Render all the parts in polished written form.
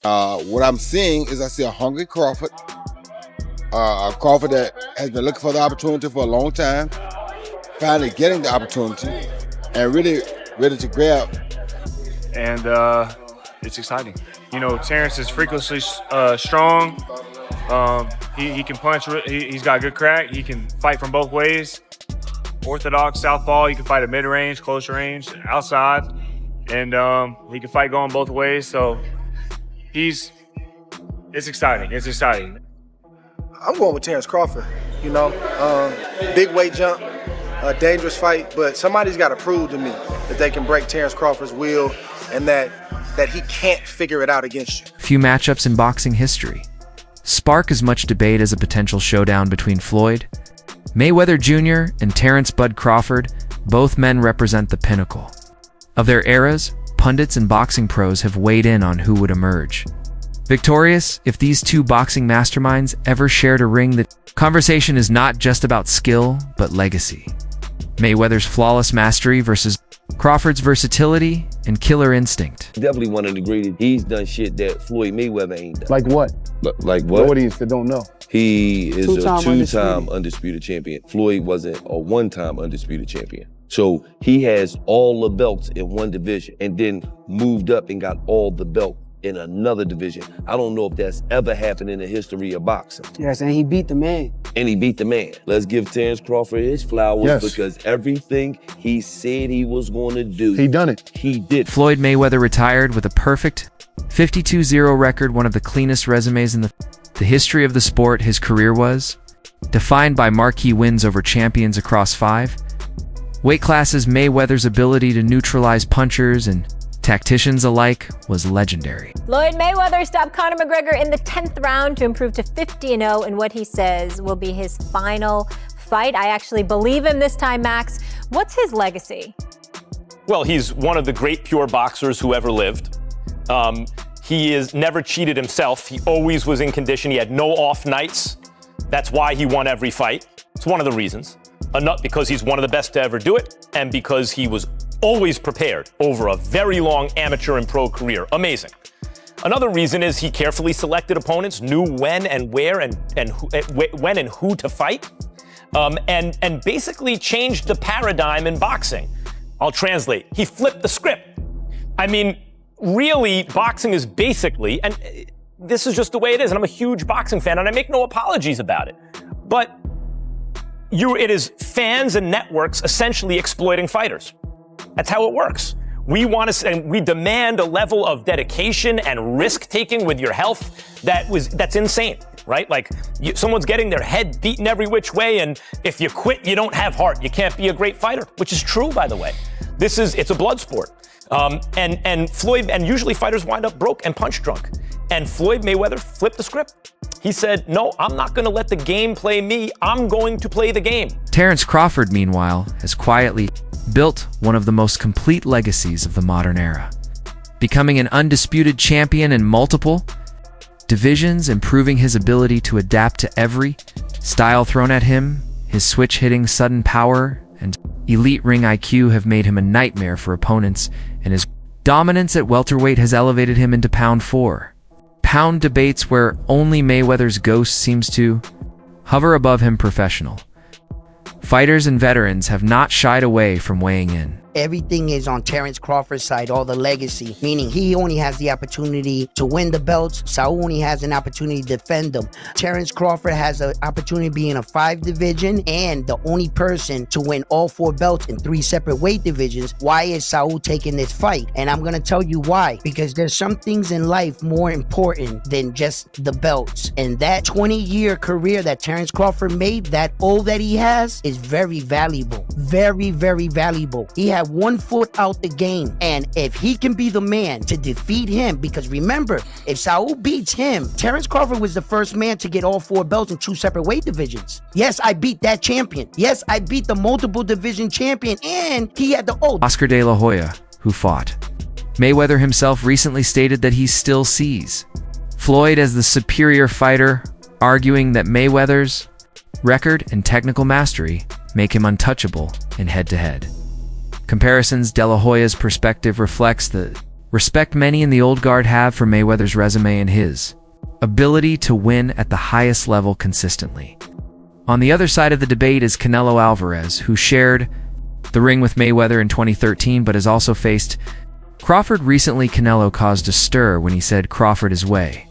What I'm seeing is I see a hungry Crawford, a Crawford that has been looking for the opportunity for a long time, finally getting the opportunity, and really ready to grab. And it's exciting. You know, Terence is freakishly strong. He can punch. He's got good crack. He can fight from both ways. Orthodox southpaw. He can fight at mid-range, close range, outside, and he can fight going both ways. So it's exciting. It's exciting. I'm going with Terence Crawford. You know, big weight jump, a dangerous fight, but somebody's got to prove to me that they can break Terence Crawford's will and that he can't figure it out against you. Few matchups in boxing history spark as much debate as a potential showdown between Floyd Mayweather Jr. and Terence "Bud" Crawford. Both men represent the pinnacle of their eras. Pundits and boxing pros have weighed in on who would emerge victorious if these two boxing masterminds ever shared a ring. The conversation is not just about skill, but legacy. Mayweather's flawless mastery versus Crawford's versatility and killer instinct. Definitely one of the greatest. He's done shit that Floyd Mayweather ain't done. Like what? Like what? The audience that don't know. He is a two-time undisputed champion. Floyd wasn't a one-time undisputed champion. So he has all the belts in one division and then moved up and got all the belt in another division. I don't know if that's ever happened in the history of boxing. Yes, and he beat the man. Let's give Terence Crawford his flowers because everything he said he was going to do, he done it. He did. Floyd Mayweather retired with a perfect 52-0 record, one of the cleanest resumes in the history of the sport. His career was defined by marquee wins over champions across 5 weight classes. Mayweather's ability to neutralize punchers and tacticians alike was legendary. Floyd Mayweather stopped Conor McGregor in the 10th round to improve to 50-0 in what he says will be his final fight. I actually believe him this time, Max. What's his legacy? Well, he's one of the great pure boxers who ever lived. He is never cheated himself. He always was in condition. He had no off nights. That's why he won every fight. It's one of the reasons. Because he's one of the best to ever do it, and because he was always prepared over a very long amateur and pro career. Amazing. Another reason is he carefully selected opponents, knew when and where and when and who to fight, and basically changed the paradigm in boxing. I'll translate. He flipped the script. I mean, really, boxing is basically, and this is just the way it is, and I'm a huge boxing fan, and I make no apologies about it, but it is fans and networks essentially exploiting fighters. That's how it works. We demand a level of dedication and risk-taking with your health that's insane, right? Like, someone's getting their head beaten every which way, and if you quit, you don't have heart. You can't be a great fighter, which is true, by the way. It's a blood sport. And usually fighters wind up broke and punch drunk. And Floyd Mayweather flipped the script. He said, no, I'm not going to let the game play me. I'm going to play the game. Terence Crawford, meanwhile, has quietly built one of the most complete legacies of the modern era, becoming an undisputed champion in multiple divisions and proving his ability to adapt to every style thrown at him. His switch-hitting, sudden power, and elite ring IQ have made him a nightmare for opponents, and his dominance at welterweight has elevated him into pound debates where only Mayweather's ghost seems to hover above him. Professional fighters and veterans have not shied away from weighing in. Everything is on Terence Crawford's side, all the legacy, meaning he only has the opportunity to win the belts. Saul only has an opportunity to defend them. Terence Crawford has an opportunity to be in a 5 division and the only person to win all 4 belts in 3 separate weight divisions. Why is Saul taking this fight? And I'm going to tell you why. Because there's some things in life more important than just the belts. And that 20-year career that Terence Crawford made, that all that he has, is very valuable. Very, very valuable. He had 1 foot out the game, and if he can be the man to defeat him, because remember, if Saul beats him, Terence Crawford was the first man to get all 4 belts in 2 separate weight divisions. Yes, I beat that champion. Yes, I beat the multiple division champion, and he had the Oscar De La Hoya, who fought Mayweather himself, recently stated that he still sees Floyd as the superior fighter, arguing that Mayweather's record and technical mastery make him untouchable in head-to-head comparisons. De La Hoya's perspective reflects the respect many in the old guard have for Mayweather's resume and his ability to win at the highest level consistently. On the other side of the debate is Canelo Alvarez, who shared the ring with Mayweather in 2013 but has also faced Crawford. Recently, Canelo caused a stir when he said Crawford is way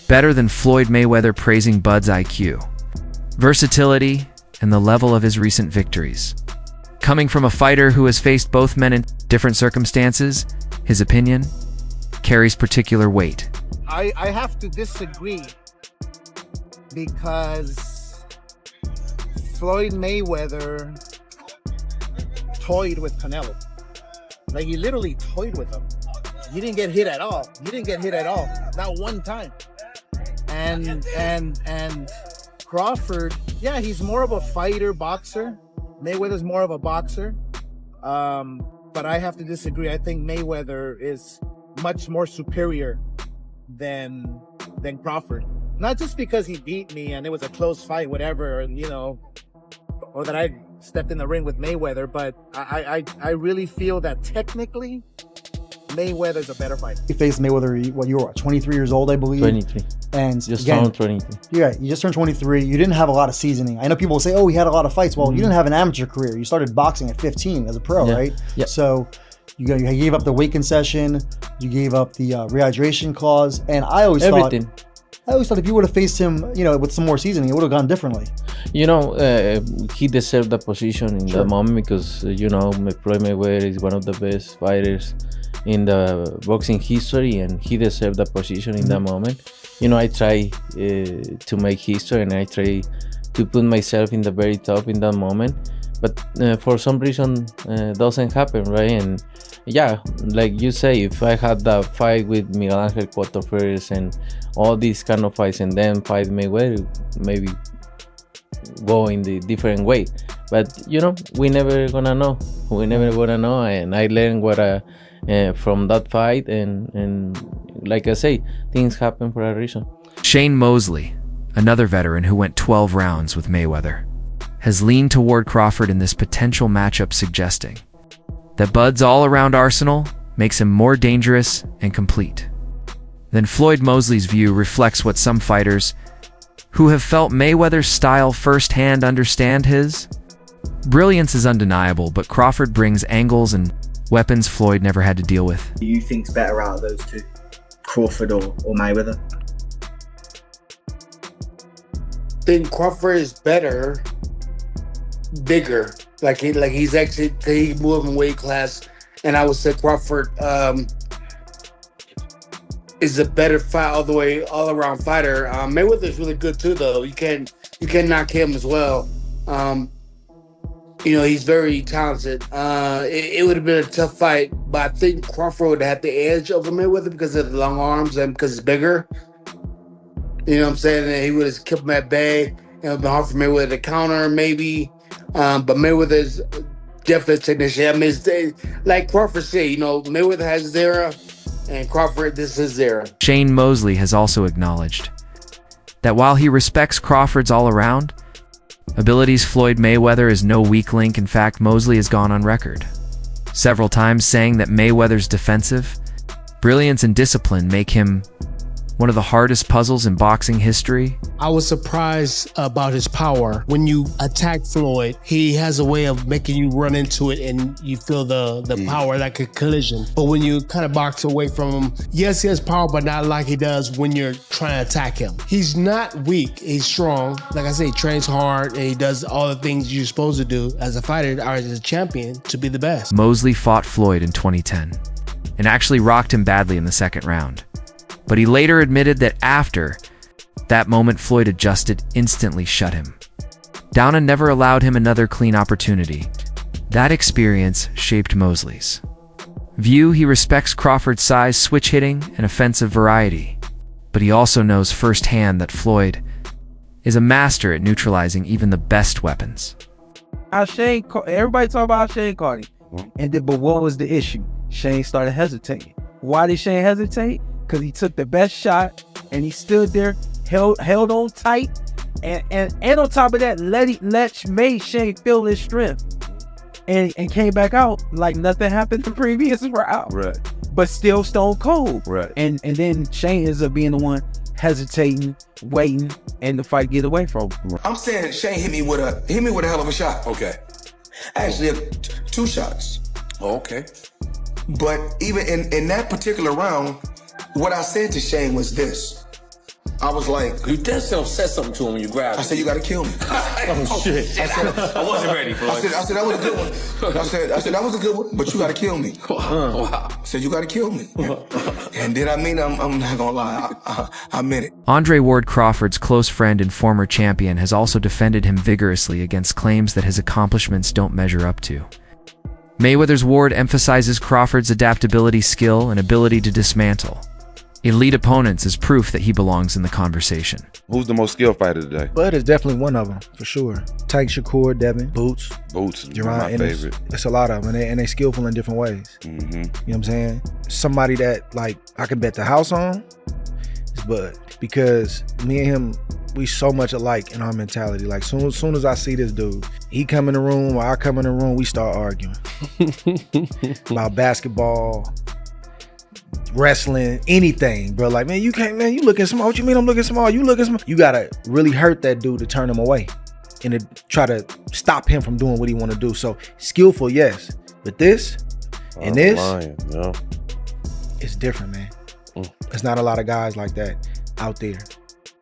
better than Floyd Mayweather, praising Bud's IQ, versatility, and the level of his recent victories. Coming from a fighter who has faced both men in different circumstances, his opinion carries particular weight. I have to disagree because Floyd Mayweather toyed with Canelo. Like, he literally toyed with him. He didn't get hit at all. Not one time. And Crawford, yeah, he's more of a fighter, boxer. Mayweather's more of a boxer. But I have to disagree. I think Mayweather is much more superior than Crawford. Not just because he beat me and it was a close fight, whatever, and or that I stepped in the ring with Mayweather, but I really feel that technically Mayweather's a better fighter. He faced Mayweather, you were 23 years old, I believe? 23. And Just again, turned 23. yeah, you just turned 23. You didn't have a lot of seasoning. I know people say, oh, he had a lot of fights. Well, you didn't have an amateur career. You started boxing at 15 as a pro, right? Yeah. So you gave up the weight concession. You gave up the rehydration clause. And I always thought if you would have faced him, with some more seasoning, it would have gone differently. He deserved the position in that moment because, Floyd Mayweather is one of the best fighters in the boxing history, and he deserved the position in that moment. I try to make history, and I try to put myself in the very top in that moment. But for some reason, doesn't happen, right? And yeah, like you say, if I had that fight with Miguel Angel Cotto first and all these kind of fights, and then fight Mayweather, maybe go in the different way. But we never gonna know. And I learned what from that fight, and like I say, things happen for a reason. Shane Mosley, another veteran who went 12 rounds with Mayweather, has leaned toward Crawford in this potential matchup, suggesting that Bud's all-around arsenal makes him more dangerous and complete. Then Floyd Mosley's view reflects what some fighters who have felt Mayweather's style firsthand understand. His brilliance is undeniable, but Crawford brings angles and weapons Floyd never had to deal with. Who do you think's better out of those two, Crawford or Mayweather? I think Crawford is better, bigger. He's actually, he moved in weight class, and I would say Crawford is a better fight all around fighter. Mayweather is really good too, though. You can't knock him as well. He's very talented. It would have been a tough fight, but I think Crawford would have had the edge over Mayweather because of the long arms and because it's bigger. You know what I'm saying? And he would have kept him at bay. It would have been hard for Mayweather to counter, maybe. But Mayweather's definitely a technician. I mean, it's, like Crawford said, Mayweather has his era, and Crawford, this is his era. Shane Mosley has also acknowledged that while he respects Crawford's all-around abilities, Floyd Mayweather is no weak link. In fact, Mosley has gone on record several times saying that Mayweather's defensive brilliance and discipline make him one of the hardest puzzles in boxing history. I was surprised about his power. When you attack Floyd, he has a way of making you run into it and you feel the power, like a collision. But when you kind of box away from him, yes, he has power, but not like he does when you're trying to attack him. He's not weak, he's strong. Like I say, he trains hard and he does all the things you're supposed to do as a fighter or as a champion to be the best. Mosley fought Floyd in 2010 and actually rocked him badly in the second round. But he later admitted that after that moment, Floyd adjusted, instantly shut him down and never allowed him another clean opportunity. That experience shaped Mosley's view. He respects Crawford's size, switch hitting, and offensive variety, but he also knows firsthand that Floyd is a master at neutralizing even the best weapons. Everybody talk about Shane Cardi, but what was the issue? Shane started hesitating. Why did Shane hesitate? Because he took the best shot and he stood there, held on tight, and on top of that, made Shane feel his strength. and came back out like nothing happened the previous round. Right. But still stone cold. Right. And then Shane ends up being the one hesitating, waiting, and the fight get away from him. I'm saying Shane hit me with a hell of a shot. Okay. Actually, 2 shots. Oh, okay. But even in that particular round, what I said to Shane was this. I was like, you said something to him when you grabbed him. I said, you gotta kill me. Oh shit. I wasn't ready, Floyd. I said that was a good one. I said that was a good one, but you gotta kill me. Wow. I said, you gotta kill me. And then I mean, I'm not gonna lie, I meant it. Andre Ward Crawford's close friend and former champion has also defended him vigorously against claims that his accomplishments don't measure up to. Mayweather's Ward emphasizes Crawford's adaptability, skill, and ability to dismantle elite opponents as proof that he belongs in the conversation. Who's the most skilled fighter today? Bud is definitely one of them, for sure. Tank Shakur, Devin, Boots. Boots is Jerron my favorite. It's a lot of them, and they skillful in different ways. Mm-hmm. You know what I'm saying? Somebody that, like, I can bet the house on is Bud. Because me and him, we so much alike in our mentality. Like, soon as I see this dude, he come in the room or I come in the room, we start arguing. About basketball, wrestling, anything, bro. Like, man, you can't, man, you looking small. What you mean I'm looking small? You looking small. You gotta really hurt that dude to turn him away and to try to stop him from doing what he want to do. So skillful, yes. But this and this, yeah. It's different, man. There's not a lot of guys like that out there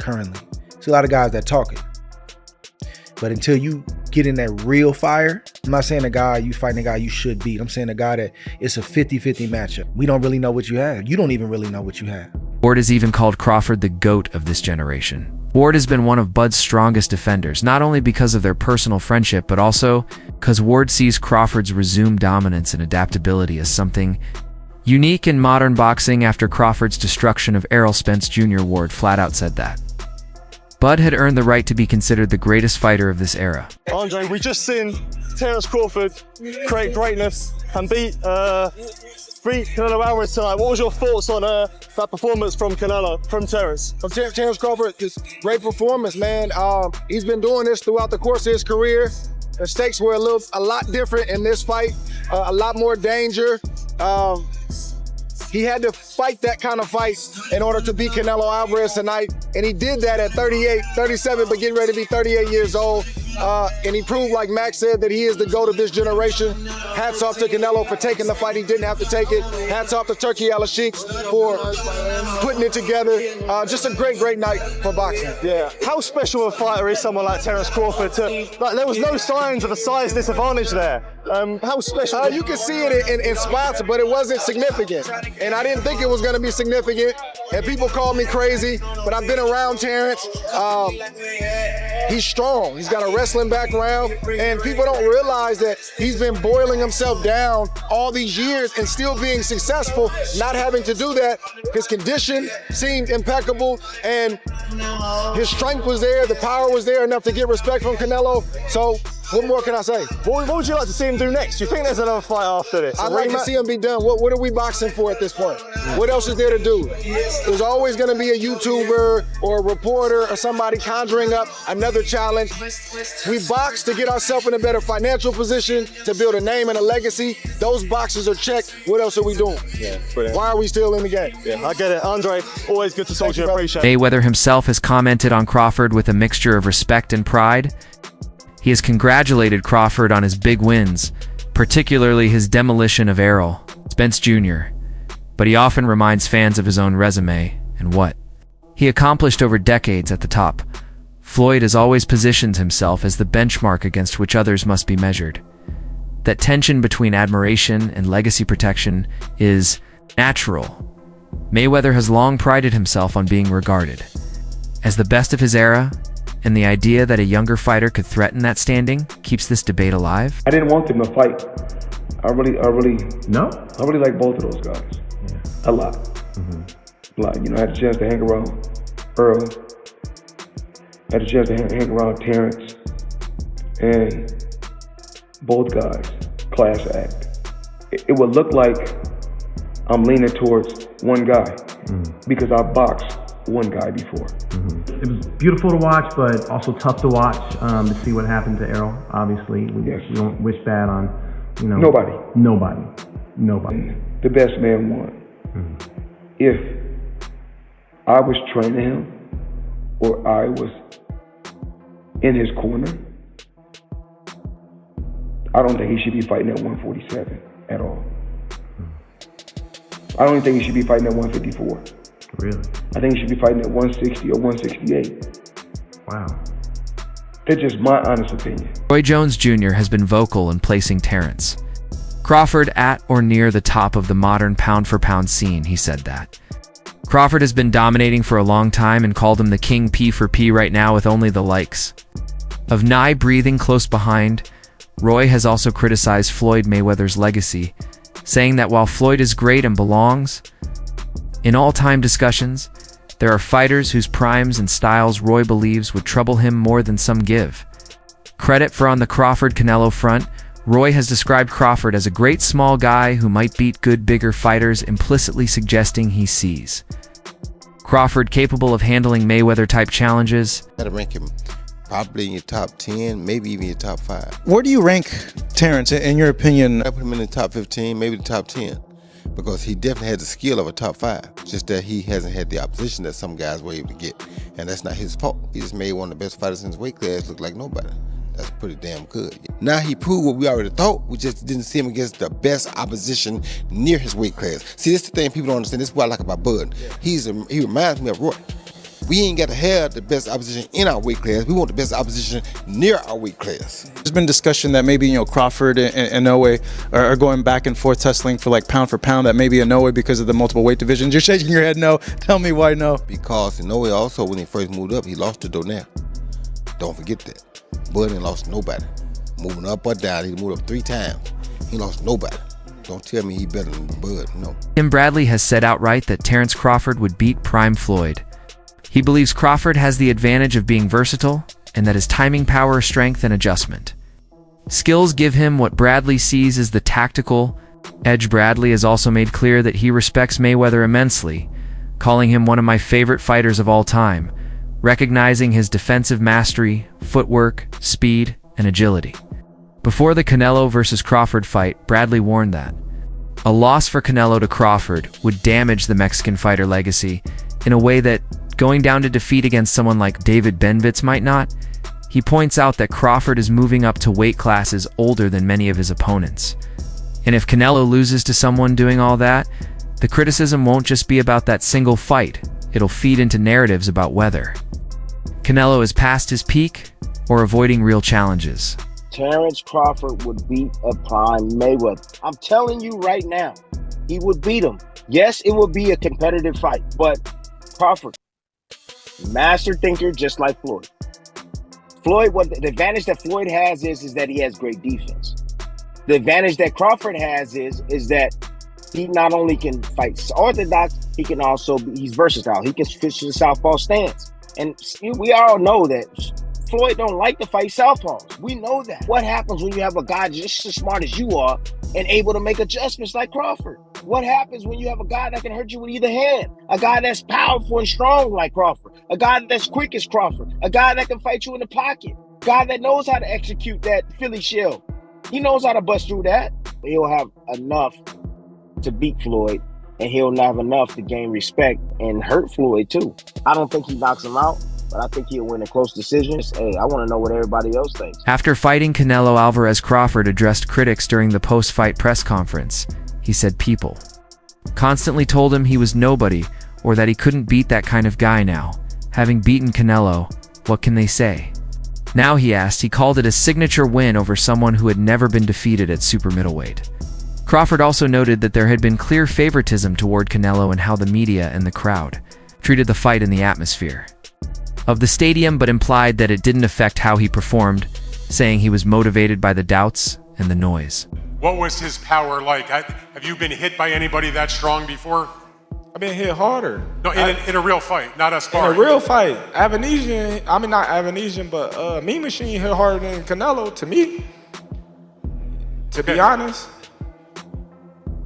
currently. There's a lot of guys that talk it. But until you get in that real fire, I'm not saying a guy, you fighting a guy you should beat. I'm saying a guy that it's a 50-50 matchup. We don't really know what you have. You don't even really know what you have. Ward has even called Crawford the GOAT of this generation. Ward has been one of Bud's strongest defenders, not only because of their personal friendship, but also because Ward sees Crawford's resumed dominance and adaptability as something unique in modern boxing. After Crawford's destruction of Errol Spence Jr., Ward flat out said that Bud had earned the right to be considered the greatest fighter of this era. Andre, we just seen Terence Crawford create greatness and beat Canelo Alvarez tonight. What was your thoughts on that performance from Terence? From Terence Crawford, it's great performance, man. He's been doing this throughout the course of his career. The stakes were a lot different in this fight, a lot more danger. He had to fight that kind of fight in order to beat Canelo Alvarez tonight. And he did that at 37, but getting ready to be 38 years old. And he proved, like Max said, that he is the GOAT of this generation. Hats off to Canelo for taking the fight. He didn't have to take it. Hats off to Turkey Al-Sheikhs for putting it together. Just a great, great night for boxing. Yeah. How special a fighter is someone like Terence Crawford? There was no signs of a size disadvantage there. How special? You can see it in spots, but it wasn't significant. And I didn't think it was going to be significant. And people call me crazy, but I've been around Terence. He's strong. He's got a wrestling background, and people don't realize that he's been boiling himself down all these years and still being successful, not having to do that. His condition seemed impeccable, and his strength was there, the power was there enough to get respect from Canelo. So what more can I say? What would you like to see him do next? Do you think there's another fight after this? I'd like to see him be done. What are we boxing for at this point? What else is there to do? There's always going to be a YouTuber or a reporter or somebody conjuring up another challenge. We box to get ourselves in a better financial position, to build a name and a legacy. Those boxes are checked. What else are we doing? Yeah, brilliant. Why are we still in the game? Yeah, I get it. Andre, always good to talk to you. Appreciate it. Mayweather himself has commented on Crawford with a mixture of respect and pride. He has congratulated Crawford on his big wins, particularly his demolition of Errol Spence Jr., but he often reminds fans of his own resume and what he accomplished over decades at the top. Floyd has always positioned himself as the benchmark against which others must be measured. That tension between admiration and legacy protection is natural. Mayweather has long prided himself on being regarded as the best of his era, and the idea that a younger fighter could threaten that standing keeps this debate alive. I didn't want them to fight. I really like both of those guys. Yeah. A lot. Mm-hmm. Like, I had a chance to hang around Earl. I had a chance to hang around Terence. And both guys, class act. It would look like I'm leaning towards one guy because I boxed one guy before. It was beautiful to watch, but also tough to watch to see what happened to Errol. Obviously, we don't wish bad on You know, Nobody. Nobody. The best man won. If I was training him or I was in his corner, I don't think he should be fighting at 147 at all. I don't even think he should be fighting at 154. Really? I think he should be fighting at 160 or 168. Wow. That's just my honest opinion. Roy Jones Jr. has been vocal in placing Terence Crawford at or near the top of the modern pound-for-pound scene. He said that Crawford has been dominating for a long time and called him the king P for P right now, with only the likes of Nye breathing close behind. Roy has also criticized Floyd Mayweather's legacy, saying that while Floyd is great and belongs in all-time discussions, there are fighters whose primes and styles Roy believes would trouble him more than some give credit for. On the Crawford-Canelo front, Roy has described Crawford as a great small guy who might beat good bigger fighters, implicitly suggesting he sees Crawford capable of handling Mayweather-type challenges. Gotta rank him probably in your top 10, maybe even your top 5. Where do you rank Terence, in your opinion? I put him in the top 15, maybe the top 10, because he definitely has the skill of a top 5. Just that he hasn't had the opposition that some guys were able to get, and that's not his fault. He just made one of the best fighters in his weight class look like nobody. That's pretty damn good. Now he proved what we already thought. We just didn't see him against the best opposition near his weight class. See, this is the thing people don't understand. This is what I like about Bud. He reminds me of Roy. We ain't got to have the best opposition in our weight class. We want the best opposition near our weight class. There's been discussion that maybe, Crawford and Inoue are going back and forth tussling for pound for pound, that maybe Inoue, because of the multiple weight divisions. You're shaking your head no. Tell me why no. Because Inoue also, when he first moved up, he lost to Donaire. Don't forget that. Bud ain't lost nobody. Moving up or down, he moved up 3 times. He lost nobody. Don't tell me he better than Bud, no. Tim Bradley has said outright that Terence Crawford would beat prime Floyd. He believes Crawford has the advantage of being versatile and that his timing power, strength, and adjustment skills give him what Bradley sees as the tactical edge. Bradley has also made clear that he respects Mayweather immensely, calling him one of my favorite fighters of all time, recognizing his defensive mastery, footwork, speed, and agility. Before the Canelo versus Crawford fight, Bradley warned that a loss for Canelo to Crawford would damage the Mexican fighter legacy in a way that going down to defeat against someone like David Benvitz might not. He points out that Crawford is moving up to weight classes older than many of his opponents. And if Canelo loses to someone doing all that, the criticism won't just be about that single fight. It'll feed into narratives about whether Canelo is past his peak or avoiding real challenges. Terence Crawford would beat a prime Mayweather. I'm telling you right now, he would beat him. Yes, it would be a competitive fight, but Crawford, master thinker, just like Floyd. What the advantage that Floyd has is that he has great defense. The advantage that Crawford has is that he not only can fight orthodox, he can also he's versatile. He can switch to the southpaw stance. And we all know that Floyd don't like to fight southpaws. We know that. What happens when you have a guy just as smart as you are and able to make adjustments like Crawford? What happens when you have a guy that can hurt you with either hand? A guy that's powerful and strong like Crawford. A guy that's quick as Crawford. A guy that can fight you in the pocket. A guy that knows how to execute that Philly shell. He knows how to bust through that. He'll have enough to beat Floyd, and he'll have enough to gain respect and hurt Floyd too. I don't think he knocks him out, but I think he'll win a close decision. Hey, I want to know what everybody else thinks. After fighting Canelo, Alvarez, Crawford addressed critics during the post-fight press conference. He said people constantly told him he was nobody or that he couldn't beat that kind of guy now. Having beaten Canelo, what can they say? Now, he asked, he called it a signature win over someone who had never been defeated at super middleweight. Crawford also noted that there had been clear favoritism toward Canelo and how the media and the crowd treated the fight in the atmosphere of the stadium, but implied that it didn't affect how he performed, saying he was motivated by the doubts and the noise. What was his power like? Have you been hit by anybody that strong before? I've been hit harder. No, in a real fight, not a sparring. In a real fight. Not Avanesian, but Mean Machine hit harder than Canelo, to me. To be honest.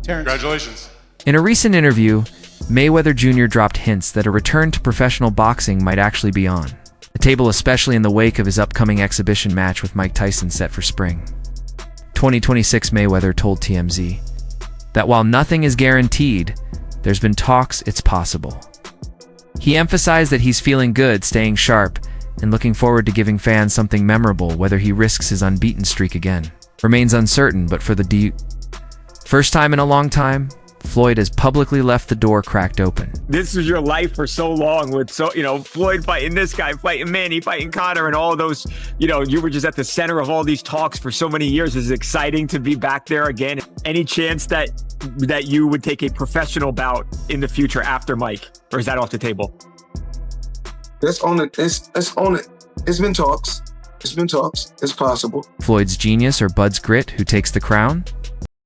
Terence. Congratulations. In a recent interview, Mayweather Jr. dropped hints that a return to professional boxing might actually be on the table, especially in the wake of his upcoming exhibition match with Mike Tyson set for spring 2026 Mayweather told TMZ that while nothing is guaranteed, there's been talks it's possible. He emphasized that he's feeling good, staying sharp, and looking forward to giving fans something memorable. Whether he risks his unbeaten streak again remains uncertain, but for the first time in a long time, Floyd has publicly left the door cracked open. This was your life for so long with Floyd fighting this guy, fighting Manny, fighting Conor, and all those, you were just at the center of all these talks for so many years. It's exciting to be back there again. Any chance that you would take a professional bout in the future after Mike, or is that off the table? Let's own it. Let's own it. It's been talks. It's possible. Floyd's genius or Bud's grit, who takes the crown?